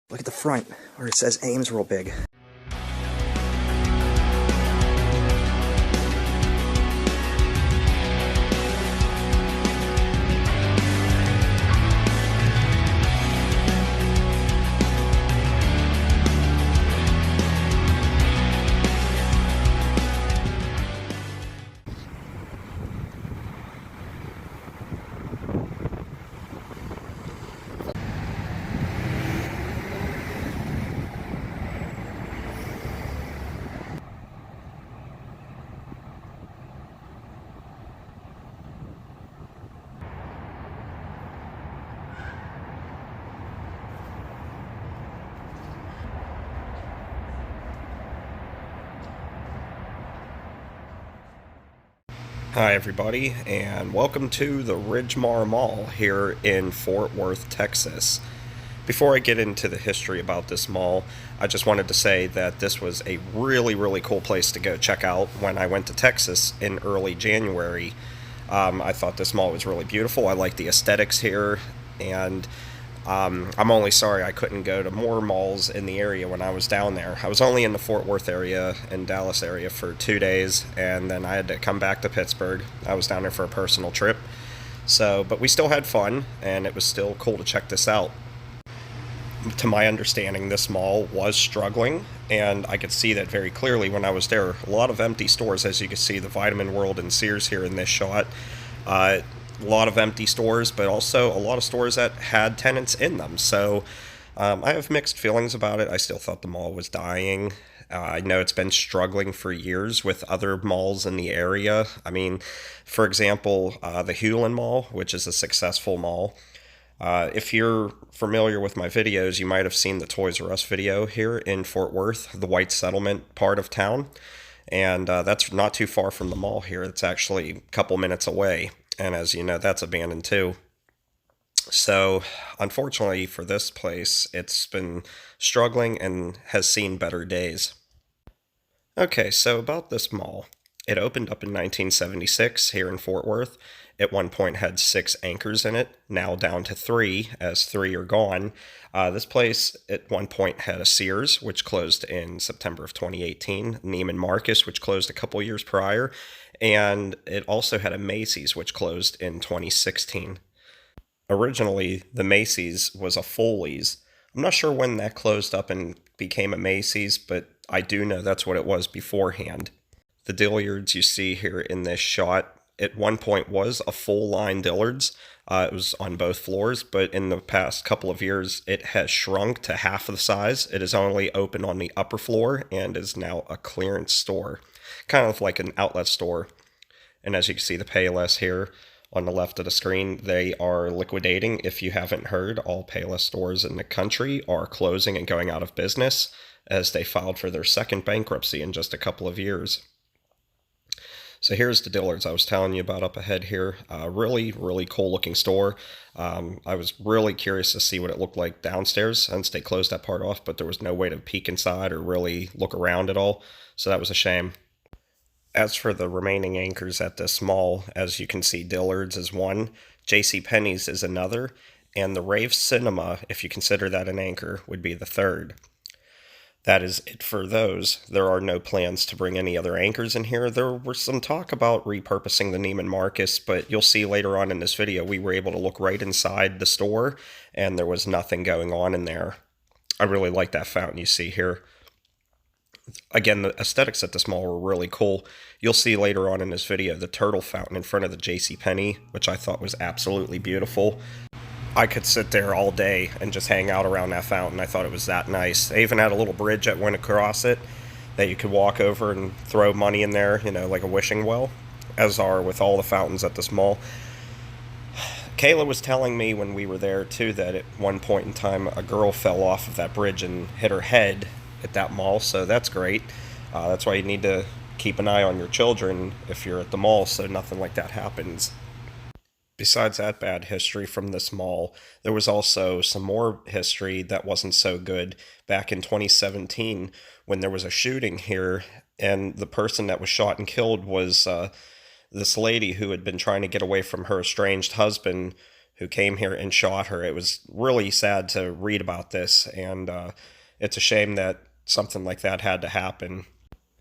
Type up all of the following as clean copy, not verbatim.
Look at the front where it says Ames real big. Hi everybody, and welcome to the Ridgmar Mall here in Fort Worth, Texas. Before I get into the history about this mall, I just wanted to say that this was a really cool place to go check out when I went to Texas in early January. I thought this mall was really beautiful. I like the aesthetics here, and I'm only sorry I couldn't go to more malls in the area when I was down there. I was only in the Fort Worth area and Dallas area for 2 days, and then I had to come back to Pittsburgh. I was down there for a personal trip. But we still had fun, and it was still cool to check this out. To my understanding, this mall was struggling, and I could see that very clearly when I was there. A lot of empty stores, as you can see, the Vitamin World and Sears here in this shot. A lot of empty stores, but also a lot of stores that had tenants in them. I have mixed feelings about it. I still thought the mall was dying. I know it's been struggling for years with other malls in the area. I mean, for example, the Hewlin Mall, which is a successful mall. If you're familiar with my videos, you might have seen the Toys R Us video here in Fort Worth, the White Settlement part of town. And that's not too far from the mall here. It's actually a couple minutes away. And as you know, that's abandoned too. So, unfortunately for this place, it's been struggling and has seen better days. Okay, so about this mall. It opened up in 1976 here in Fort Worth. At one point had 6 anchors in it, now down to 3, as 3 are gone. This place at one point had a Sears, which closed in September of 2018, Neiman Marcus, which closed a couple years prior, and it also had a Macy's, which closed in 2016. Originally, the Macy's was a Foley's. I'm not sure when that closed up and became a Macy's, but I do know that's what it was beforehand. The Dillards you see here in this shot at one point was a full line Dillard's. It was on both floors, but in the past couple of years, it has shrunk to half the size. It is only open on the upper floor and is now a clearance store, kind of like an outlet store. And as you can see, the Payless here on the left of the screen, they are liquidating. If you haven't heard, all Payless stores in the country are closing and going out of business as they filed for their second bankruptcy in just a couple of years. So here's the Dillards I was telling you about up ahead here. Really cool looking store. I was really curious to see what it looked like downstairs since they closed that part off, but there was no way to peek inside or really look around at all. So that was a shame. As for the remaining anchors at this mall, as you can see, Dillard's is one, JCPenney's is another, and the Rave Cinema, if you consider that an anchor, would be the third. That is it for those. There are no plans to bring any other anchors in here. There was some talk about repurposing the Neiman Marcus, but you'll see later on in this video, we were able to look right inside the store, and there was nothing going on in there. I really like that fountain you see here. Again, the aesthetics at this mall were really cool. You'll see later on in this video the turtle fountain in front of the JCPenney, which I thought was absolutely beautiful. I could sit there all day and just hang out around that fountain. I thought it was that nice. They even had a little bridge that went across it that you could walk over and throw money in there, like a wishing well, as are with all the fountains at this mall. Kayla was telling me when we were there, too, that at one point in time a girl fell off of that bridge and hit her head at that mall, so that's great. That's why you need to keep an eye on your children if you're at the mall so nothing like that happens. Besides that bad history from this mall, there was also some more history that wasn't so good back in 2017 when there was a shooting here, and the person that was shot and killed was this lady who had been trying to get away from her estranged husband, who came here and shot her. It was really sad to read about this, and it's a shame that something like that had to happen.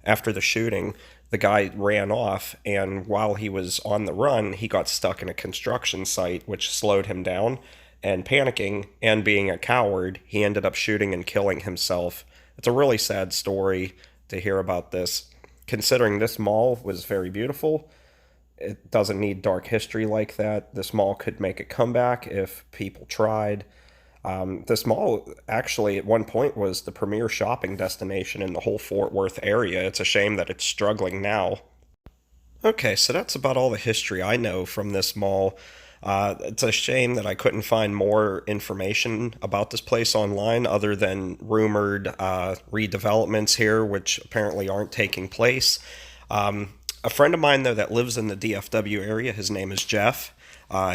After the shooting, the guy ran off, and while he was on the run, he got stuck in a construction site, which slowed him down. And panicking and being a coward, he ended up shooting and killing himself. It's a really sad story to hear about this. Considering this mall was very beautiful, it doesn't need dark history like that. This mall could make a comeback if people tried. This mall actually at one point was the premier shopping destination in the whole Fort Worth area. It's a shame that it's struggling now. Okay, so that's about all the history I know from this mall. It's a shame that I couldn't find more information about this place online other than rumored redevelopments here, which apparently aren't taking place. A friend of mine, though, that lives in the DFW area, his name is Jeff.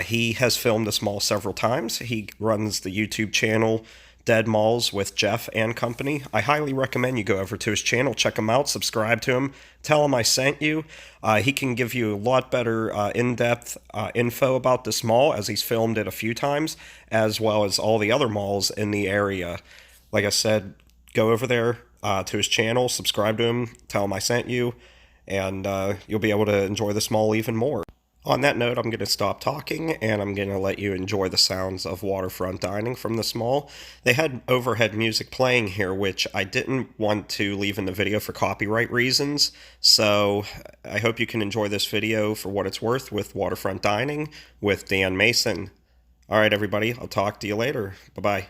He has filmed this mall several times. He runs the YouTube channel Dead Malls with Jeff and Company. I highly recommend you go over to his channel, check him out, subscribe to him, tell him I sent you. He can give you a lot better in-depth info about this mall, as he's filmed it a few times, as well as all the other malls in the area. Like I said, go over there to his channel, subscribe to him, tell him I sent you, and you'll be able to enjoy this mall even more. On that note, I'm going to stop talking, and I'm going to let you enjoy the sounds of waterfront dining from this mall. They had overhead music playing here, which I didn't want to leave in the video for copyright reasons, so I hope you can enjoy this video for what it's worth with waterfront dining with Dan Mason. All right, everybody, I'll talk to you later. Bye-bye.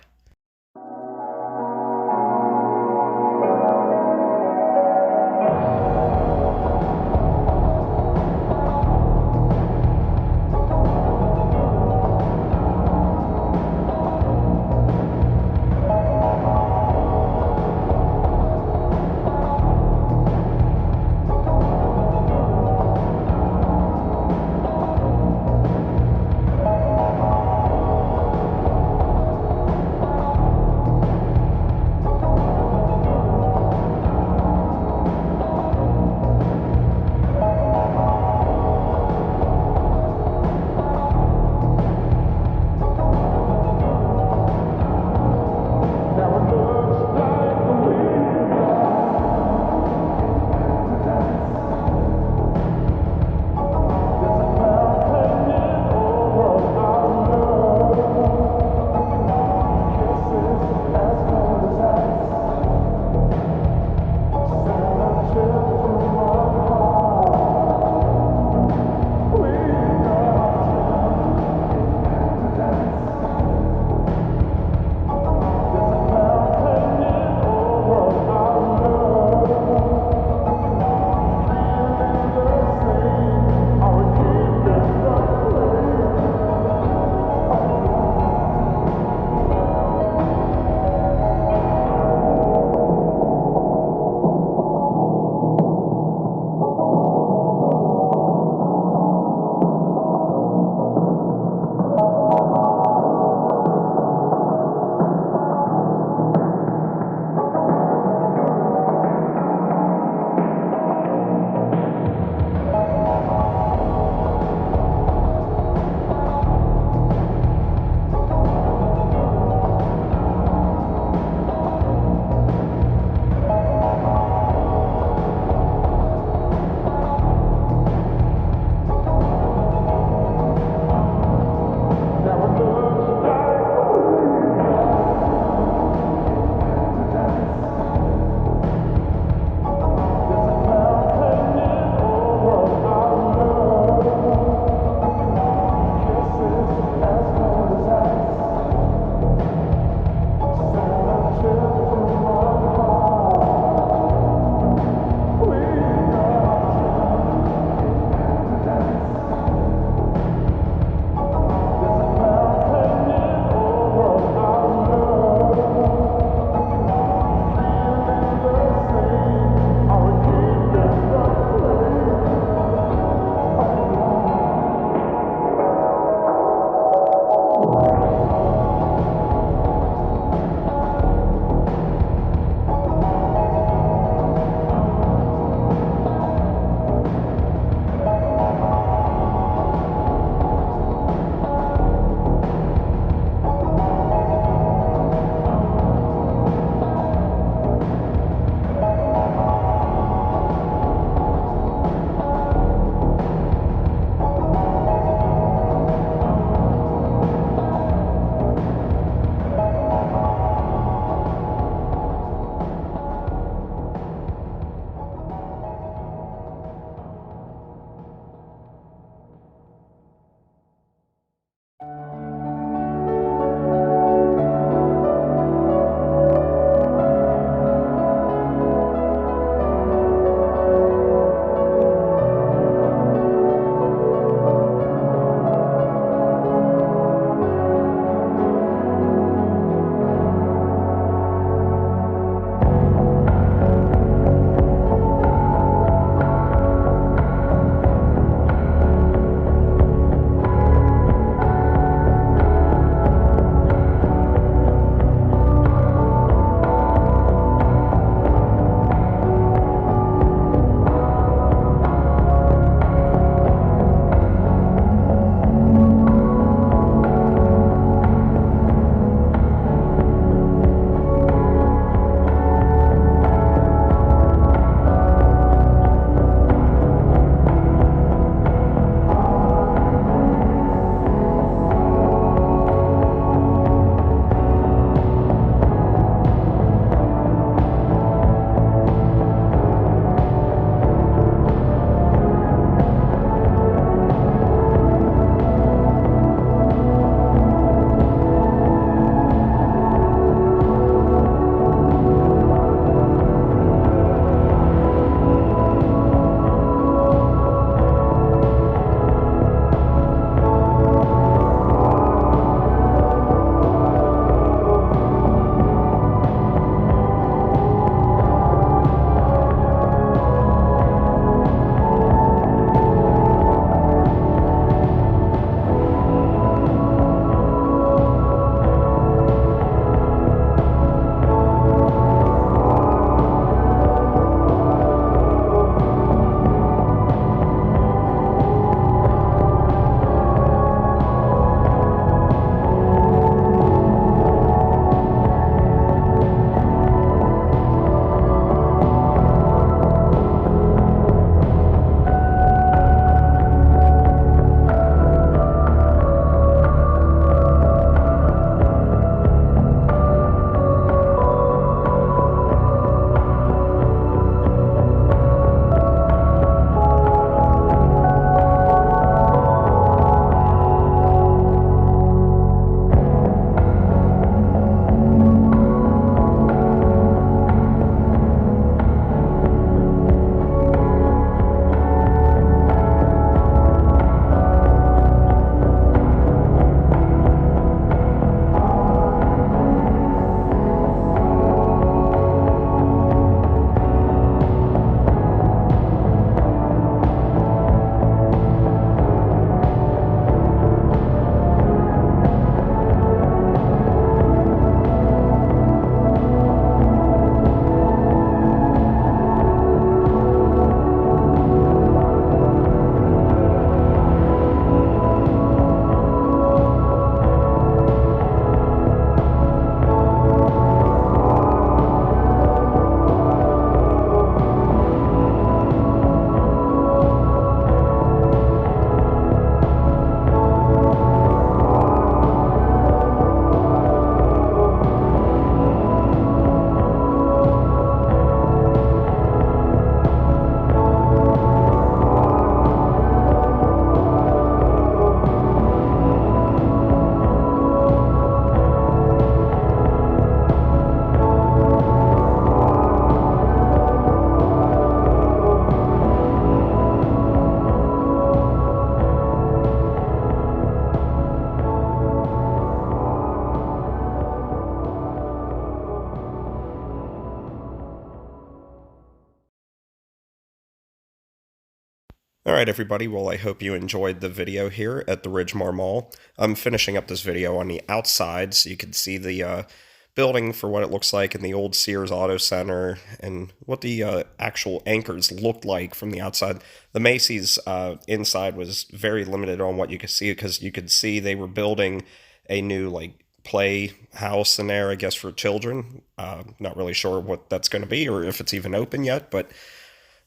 All right, everybody. Well, I hope you enjoyed the video here at the Ridgmar Mall. I'm finishing up this video on the outside so you can see the building for what it looks like in the old Sears Auto Center and what the actual anchors looked like from the outside. The Macy's inside was very limited on what you could see because you could see they were building a new playhouse in there, I guess, for children. Not really sure what that's going to be or if it's even open yet, but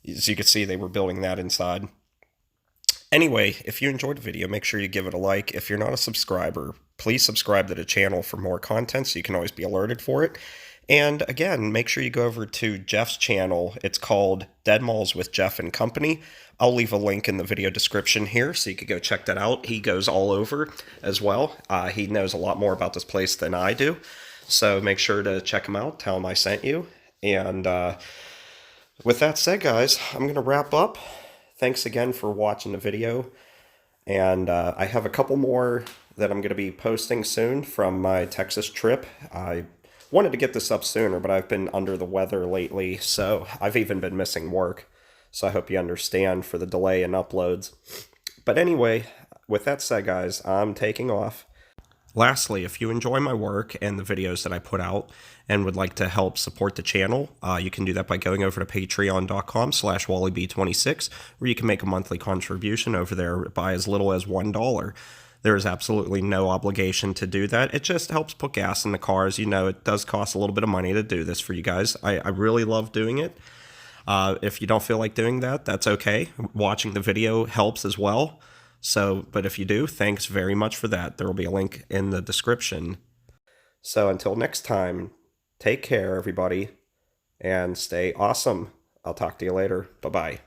as you can see, they were building that inside. Anyway, if you enjoyed the video, make sure you give it a like. If you're not a subscriber, please subscribe to the channel for more content so you can always be alerted for it. And again, make sure you go over to Jeff's channel. It's called Dead Malls with Jeff and Company. I'll leave a link in the video description here so you can go check that out. He goes all over as well. He knows a lot more about this place than I do. So make sure to check him out. Tell him I sent you. And with that said, guys, I'm going to wrap up. Thanks again for watching the video, and I have a couple more that I'm going to be posting soon from my Texas trip. I wanted to get this up sooner, but I've been under the weather lately, so I've even been missing work, so I hope you understand for the delay in uploads. But anyway, with that said, guys, I'm taking off. Lastly, if you enjoy my work and the videos that I put out and would like to help support the channel, you can do that by going over to patreon.com/wallyb26, where you can make a monthly contribution over there by as little as $1. There is absolutely no obligation to do that. It just helps put gas in the cars. You know, it does cost a little bit of money to do this for you guys. I really love doing it. If you don't feel like doing that, that's okay. Watching the video helps as well. So, but if you do, thanks very much for that. There will be a link in the description. So until next time, take care, everybody, and stay awesome. I'll talk to you later. Bye-bye.